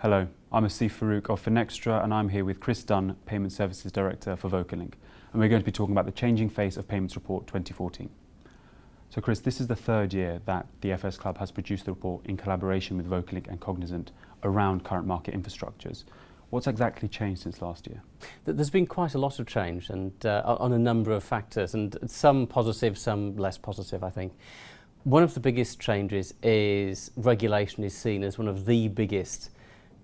Hello, I'm Asif Farouk of Finextra and I'm here with Chris Dunne, Payment Services Director for VocaLink, and we're going to be talking about the Changing Face of Payments Report 2014. So Chris, this is the third year that the FS Club has produced the report in collaboration with VocaLink and Cognizant around current market infrastructures. What's exactly changed since last year? There's been quite a lot of change and on a number of factors, and some positive, some less positive, I think. One of the biggest changes is regulation is seen as one of the biggest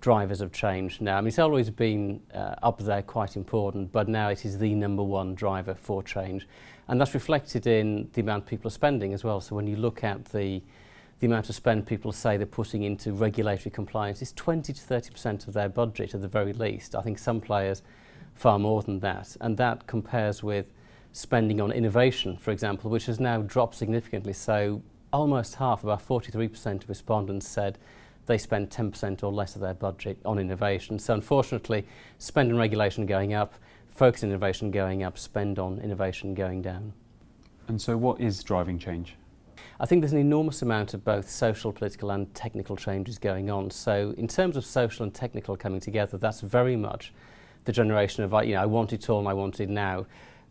drivers of change now. I mean, it's always been up there, quite important, but now it is the number one driver for change. And that's reflected in the amount people are spending as well. So when you look at the amount of spend people say they're putting into regulatory compliance, it's 20 to 30% of their budget at the very least. I think some players far more than that. And that compares with spending on innovation, for example, which has now dropped significantly. So almost half, about 43% of respondents said they spend 10% or less of their budget on innovation. So unfortunately, spend on regulation going up, focus on innovation going up, spend on innovation going down. And so what is driving change? I think there's an enormous amount of both social, political and technical changes going on. So in terms of social and technical coming together, that's very much the generation of, I want it all and I want it now.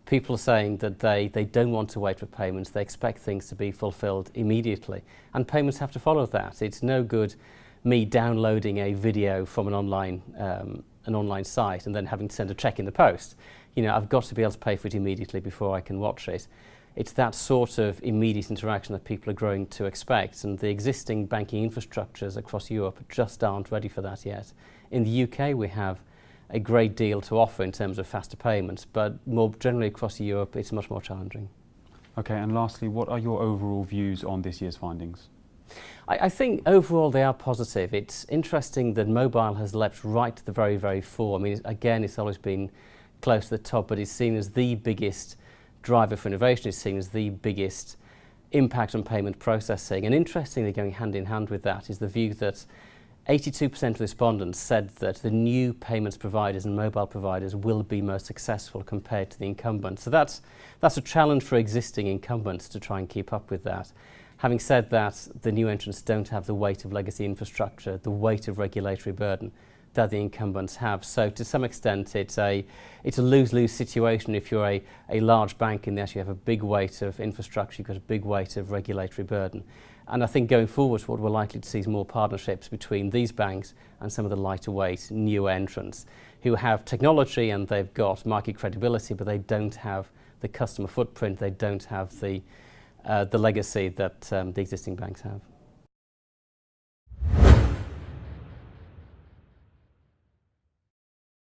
People are saying that they don't want to wait for payments, they expect things to be fulfilled immediately. And payments have to follow that. It's no good me downloading a video from an online site and then having to send a check in the post. I've got to be able to pay for it immediately before I can watch it. It's that sort of immediate interaction that people are growing to expect, and the existing banking infrastructures across Europe just aren't ready for that yet. In the UK we have a great deal to offer in terms of faster payments, but more generally across Europe it's much more challenging. Okay, and lastly, what are your overall views on this year's findings? I think overall they are positive. It's interesting that mobile has leapt right to the very, very fore. I mean, again, it's always been close to the top, but it's seen as the biggest driver for innovation. It's seen as the biggest impact on payment processing. And interestingly, going hand in hand with that is the view that 82% of respondents said that the new payments providers and mobile providers will be most successful compared to the incumbents. So that's a challenge for existing incumbents to try and keep up with that. Having said that, the new entrants don't have the weight of legacy infrastructure, the weight of regulatory burden that the incumbents have. So to some extent, it's a lose-lose situation if you're a large bank and you have a big weight of infrastructure, you've got a big weight of regulatory burden. And I think going forward, what we're likely to see is more partnerships between these banks and some of the lighter weight, newer entrants who have technology and they've got market credibility, but they don't have the customer footprint, they don't have the legacy that the existing banks have.